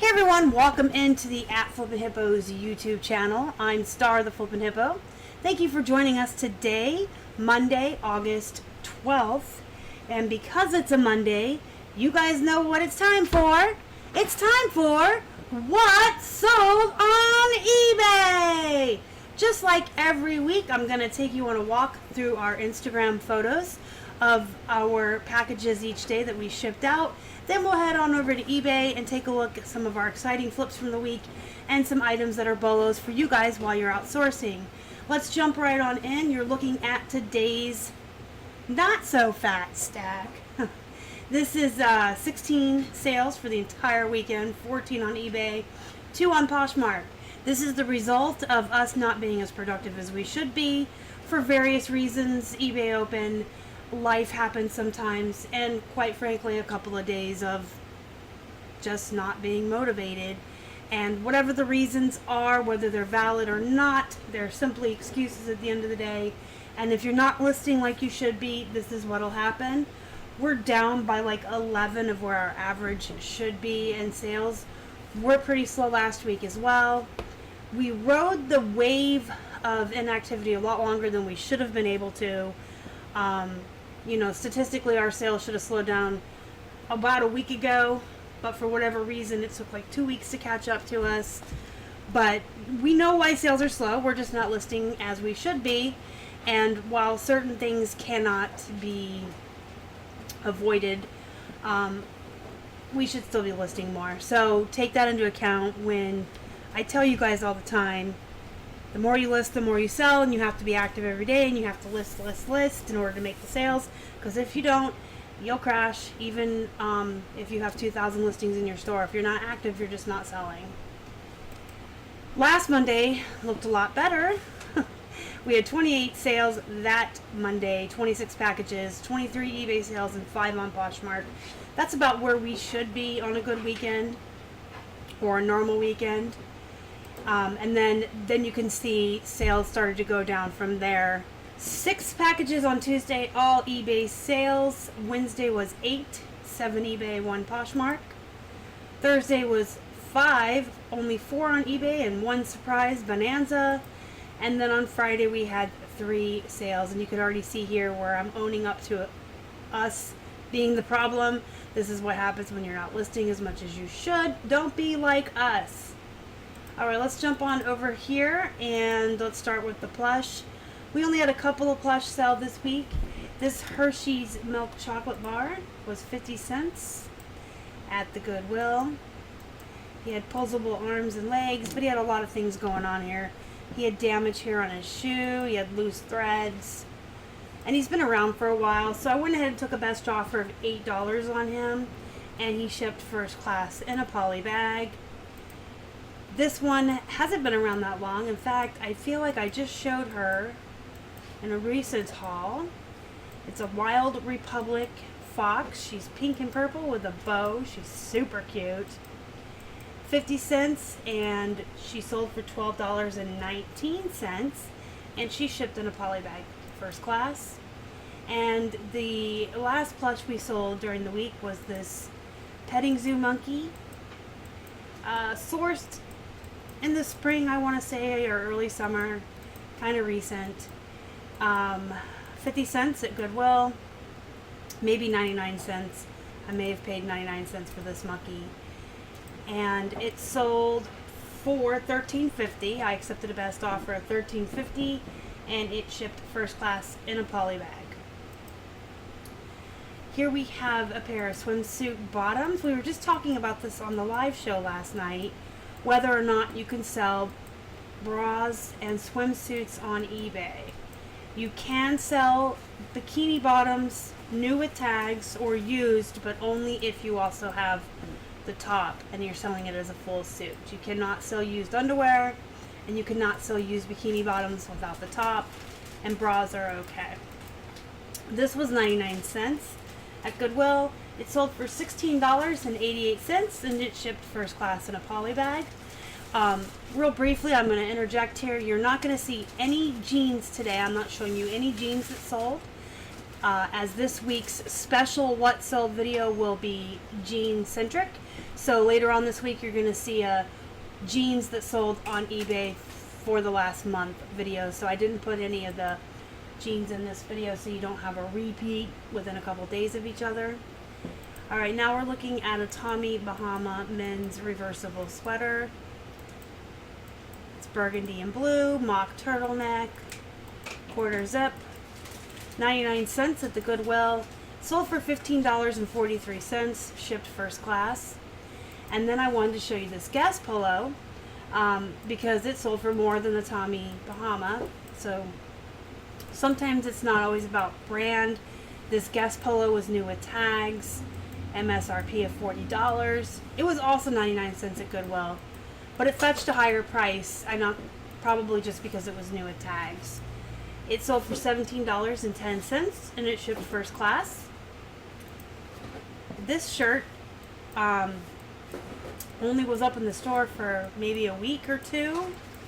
Hey everyone, welcome into the Flippin Hippos YouTube channel. I'm Star the Flippin Hippo. Thank you for joining us today, Monday, August 12th. And because it's a Monday, you guys know what it's time for. It's time for What's Sold on eBay! Just like every week, I'm going to take you on a walk through our Instagram photos of our packages each day that we shipped out. Then we'll head on over to eBay and take a look at some of our exciting flips from the week and some items that are bolos for you guys while you're outsourcing. Let's jump right on in. You're looking at today's not so fat stack. This is 16 sales for the entire weekend, 14 on eBay, 2 on Poshmark. This is the result of us not being as productive as we should be for various reasons. eBay open, life happens sometimes, and quite frankly a couple of days of just not being motivated. And whatever the reasons are, whether they're valid or not, they're simply excuses at the end of the day. And if you're not listing like you should be, this is what'll happen. We're down by like 11 of where our average should be in sales. We're pretty slow last week as well. We rode the wave of inactivity a lot longer than we should have been able to. You know, statistically our sales should have slowed down about a week ago, but for whatever reason it took like 2 weeks to catch up to us. But we know why sales are slow. We're just not listing as we should be. And while certain things cannot be avoided, we should still be listing more. So take that into account when I tell you guys all the time, the more you list, the more you sell, and you have to be active every day, and you have to list in order to make the sales, because if you don't, you'll crash, even if you have 2,000 listings in your store. If you're not active, you're just not selling. Last Monday looked a lot better. We had 28 sales that Monday, 26 packages, 23 eBay sales, and 5 on Poshmark. That's about where we should be on a good weekend or a normal weekend. And then you can see sales started to go down from there. 6 packages on Tuesday, all eBay sales. Wednesday was 8, 7 eBay, 1 Poshmark. Thursday was 5, only 4 on eBay and 1 surprise bonanza. And then on Friday we had 3 sales, and you can already see here where I'm owning up to us being the problem. This is what happens when you're not listing as much as you should. Don't be like us. Alright, let's jump on over here and let's start with the Plush. We only had a couple of Plush sell this week. This Hershey's milk chocolate bar was 50 cents at the Goodwill. He had posable arms and legs, but he had a lot of things going on here. He had damage here on his shoe, he had loose threads, and he's been around for a while, so I went ahead and took a best offer of $8 on him, and he shipped first class in a poly bag. This one hasn't been around that long. In fact, I feel like I just showed her in a recent haul. It's a Wild Republic fox. She's pink and purple with a bow. She's super cute. 50 cents, and she sold for $12.19, and she shipped in a poly bag first class. And the last plush we sold during the week was this petting zoo monkey, sourced in the spring, I want to say, or early summer, kind of recent. 50 cents at Goodwill, maybe 99 cents. I may have paid 99 cents for this monkey. And it sold for $13.50. I accepted a best offer of $13.50, and it shipped first class in a poly bag. Here we have a pair of swimsuit bottoms. We were just talking about this on the live show last night, whether or not you can sell bras and swimsuits on eBay. You can sell bikini bottoms, new with tags, or used, but only if you also have the top and you're selling it as a full suit. You cannot sell used underwear, and you cannot sell used bikini bottoms without the top, and bras are okay. This was 99 cents at Goodwill. It sold for $16.88, and it shipped first class in a poly bag. Real briefly, I'm going to interject here. You're not going to see any jeans today. I'm not showing you any jeans that sold. as this week's special What Sold video will be jean centric. So later on this week, you're going to see jeans that sold on eBay for the last month video. So I didn't put any of the jeans in this video so you don't have a repeat within a couple days of each other. Alright, now we're looking at a Tommy Bahama men's reversible sweater. It's burgundy and blue, mock turtleneck, quarter zip, 99 cents at the Goodwill. Sold for $15.43, shipped first class. And then I wanted to show you this Guess polo because it sold for more than the Tommy Bahama. So sometimes it's not always about brand. This Guess polo was new with tags, MSRP of $40. It was also 99 cents at Goodwill, but it fetched a higher price. I know, probably just because it was new with tags. It sold for $17.10 and it shipped first class. This shirt only was up in the store for maybe a week or two,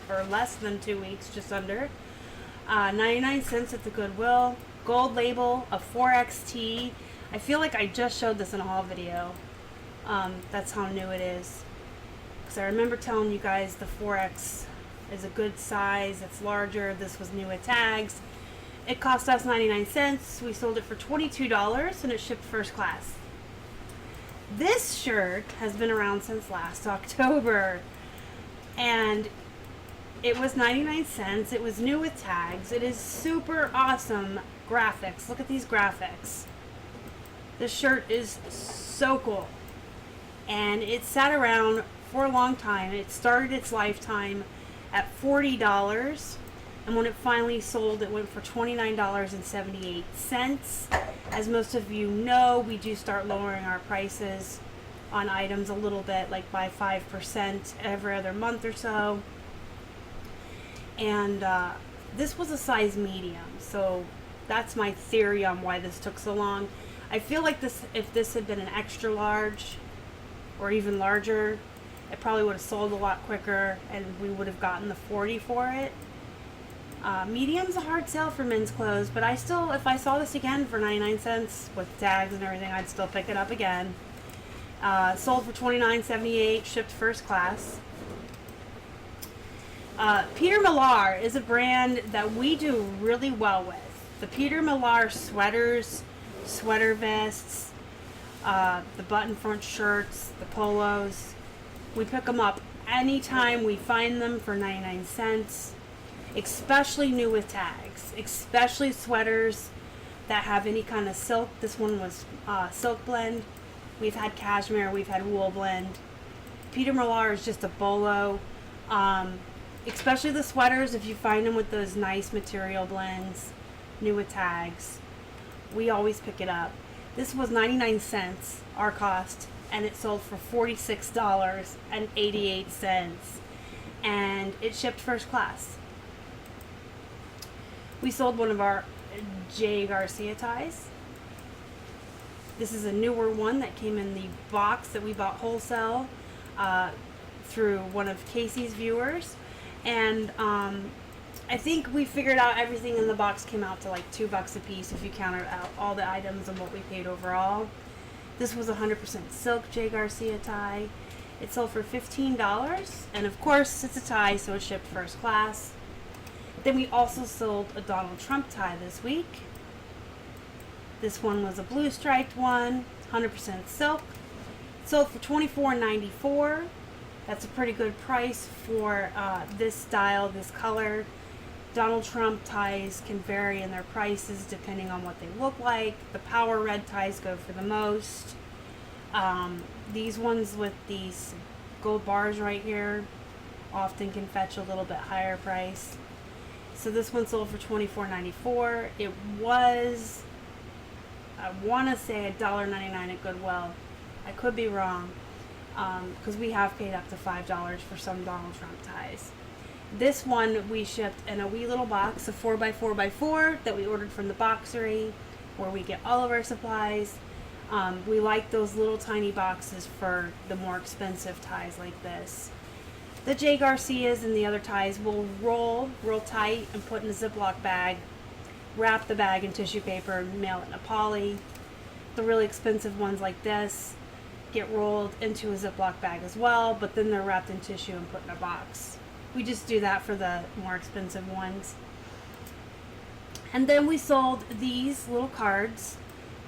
or less than 2 weeks, just under. 99 cents at the Goodwill. Gold label, a 4XT. I feel like I just showed this in a haul video. That's how new it is. Because I remember telling you guys the 4X is a good size. It's larger. This was new with tags. It cost us 99 cents. We sold it for $22 and it shipped first class. This shirt has been around since last October. And it was 99 cents. It was new with tags. It is super awesome graphics. Look at these graphics. This shirt is so cool. And it sat around for a long time. It started its lifetime at $40. And when it finally sold, it went for $29.78. As most of you know, we do start lowering our prices on items a little bit, like by 5% every other month or so. And this was a size medium, so that's my theory on why this took so long. I feel like if this had been an extra large or even larger, it probably would have sold a lot quicker and we would have gotten the 40 for it. Medium's a hard sell for men's clothes, but I still, if I saw this again for 99 cents with tags and everything, I'd still pick it up again. Sold for $29.78, shipped first class. Peter Millar is a brand that we do really well with. The Peter Millar sweaters, sweater vests, the button front shirts, the polos. We pick them up anytime we find them for 99 cents. Especially new with tags. Especially sweaters that have any kind of silk. This one was silk blend. We've had cashmere, we've had wool blend. Peter Millar is just a bolo. Especially the sweaters, if you find them with those nice material blends, new with tags, we always pick it up. This was 99 cents, our cost, and it sold for $46.88, and it shipped first class. We sold one of our J. Garcia ties. This is a newer one that came in the box that we bought wholesale through one of Casey's viewers. And I think we figured out everything in the box came out to like $2 a piece if you counted out all the items and what we paid overall. This was 100% silk J. Garcia tie. It sold for $15, and of course it's a tie, so it shipped first class. Then we also sold a Donald Trump tie this week. This one was a blue striped one, 100% silk. It sold for $24.94. That's a pretty good price for this style, this color. Donald Trump ties can vary in their prices depending on what they look like. The power red ties go for the most. These ones with these gold bars right here often can fetch a little bit higher price. So this one sold for $24.94. It was, I want to say $1.99 at Goodwill. I could be wrong, because we have paid up to $5 for some Donald Trump ties. This one we shipped in a wee little box, a 4x4x4 that we ordered from the Boxery, where we get all of our supplies. We like those little tiny boxes for the more expensive ties like this. The J. Garcias and the other ties will roll real tight and put in a Ziploc bag, wrap the bag in tissue paper and mail it in a poly. The really expensive ones like this, get rolled into a Ziploc bag as well, but then they're wrapped in tissue and put in a box. We just do that for the more expensive ones. And then we sold these little cards.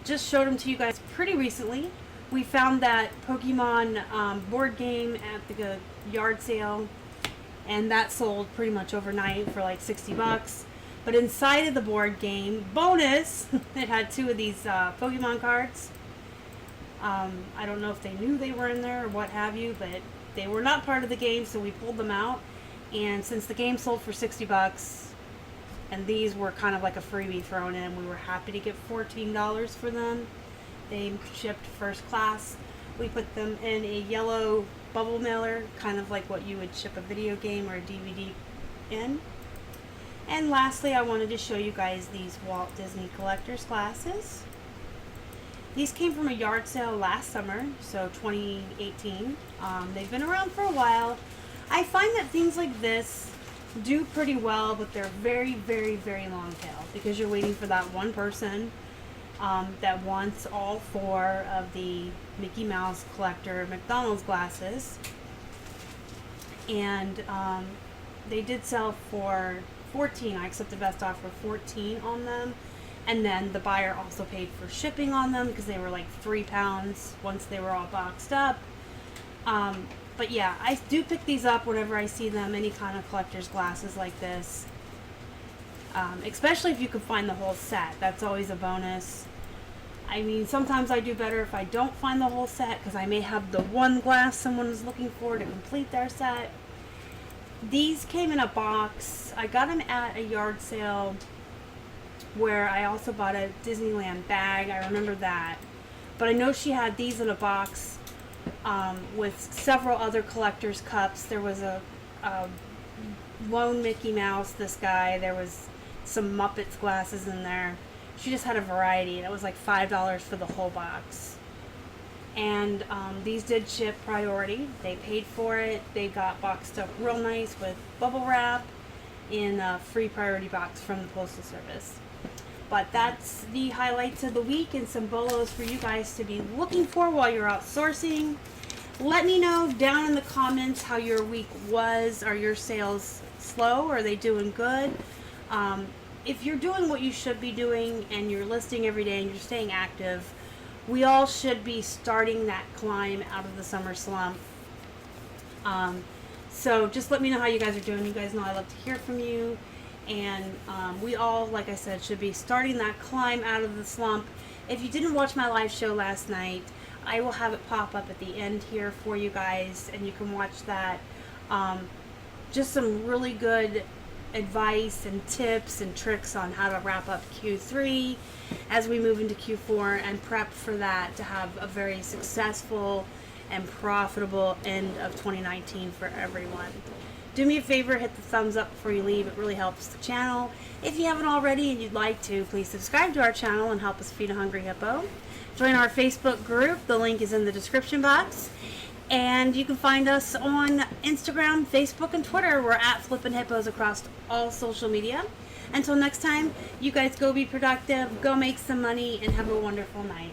Just showed them to you guys pretty recently. We found that Pokemon board game at the yard sale, and that sold pretty much overnight for like 60 bucks. But inside of the board game, bonus, it had 2 of these Pokemon cards. I don't know if they knew they were in there or what have you, but they were not part of the game, so we pulled them out. And since the game sold for 60 bucks, and these were kind of like a freebie thrown in, we were happy to get $14 for them. They shipped first class. We put them in a yellow bubble mailer, kind of like what you would ship a video game or a DVD in. And lastly, I wanted to show you guys these Walt Disney collector's glasses. These came from a yard sale last summer, so 2018. They've been around for a while. I find that things like this do pretty well, but they're very, very, very long tail because you're waiting for that one person that wants all 4 of the Mickey Mouse collector McDonald's glasses. And they did sell for 14. I accepted best offer 14 on them. And then the buyer also paid for shipping on them because they were like £3 once they were all boxed up. But yeah, I do pick these up whenever I see them, any kind of collector's glasses like this. Especially if you can find the whole set. That's always a bonus. I mean, sometimes I do better if I don't find the whole set because I may have the one glass someone is looking for to complete their set. These came in a box. I got them at a yard sale where I also bought a Disneyland bag. I remember that. But I know she had these in a box with several other collector's cups. There was a lone Mickey Mouse, this guy. There was some Muppets glasses in there. She just had a variety, and it was like $5 for the whole box. And these did ship priority. They paid for it. They got boxed up real nice with bubble wrap in a free priority box from the Postal Service. But that's the highlights of the week and some bolos for you guys to be looking for while you're out sourcing. Let me know down in the comments how your week was. Are your sales slow? Or are they doing good? If you're doing what you should be doing and you're listing every day and you're staying active, we all should be starting that climb out of the summer slump. So just let me know how you guys are doing. You guys know I love to hear from you. And we all, like I said, should be starting that climb out of the slump. If you didn't watch my live show last night, I will have it pop up at the end here for you guys, and you can watch that. Just some really good advice and tips and tricks on how to wrap up Q3 as we move into Q4 and prep for that to have a very successful and profitable end of 2019 for everyone. Do me a favor, hit the thumbs up before you leave. It really helps the channel. If you haven't already and you'd like to, please subscribe to our channel and help us feed a hungry hippo. Join our Facebook group. The link is in the description box. And you can find us on Instagram, Facebook, and Twitter. We're at Flippin' Hippos across all social media. Until next time, you guys go be productive, go make some money, and have a wonderful night.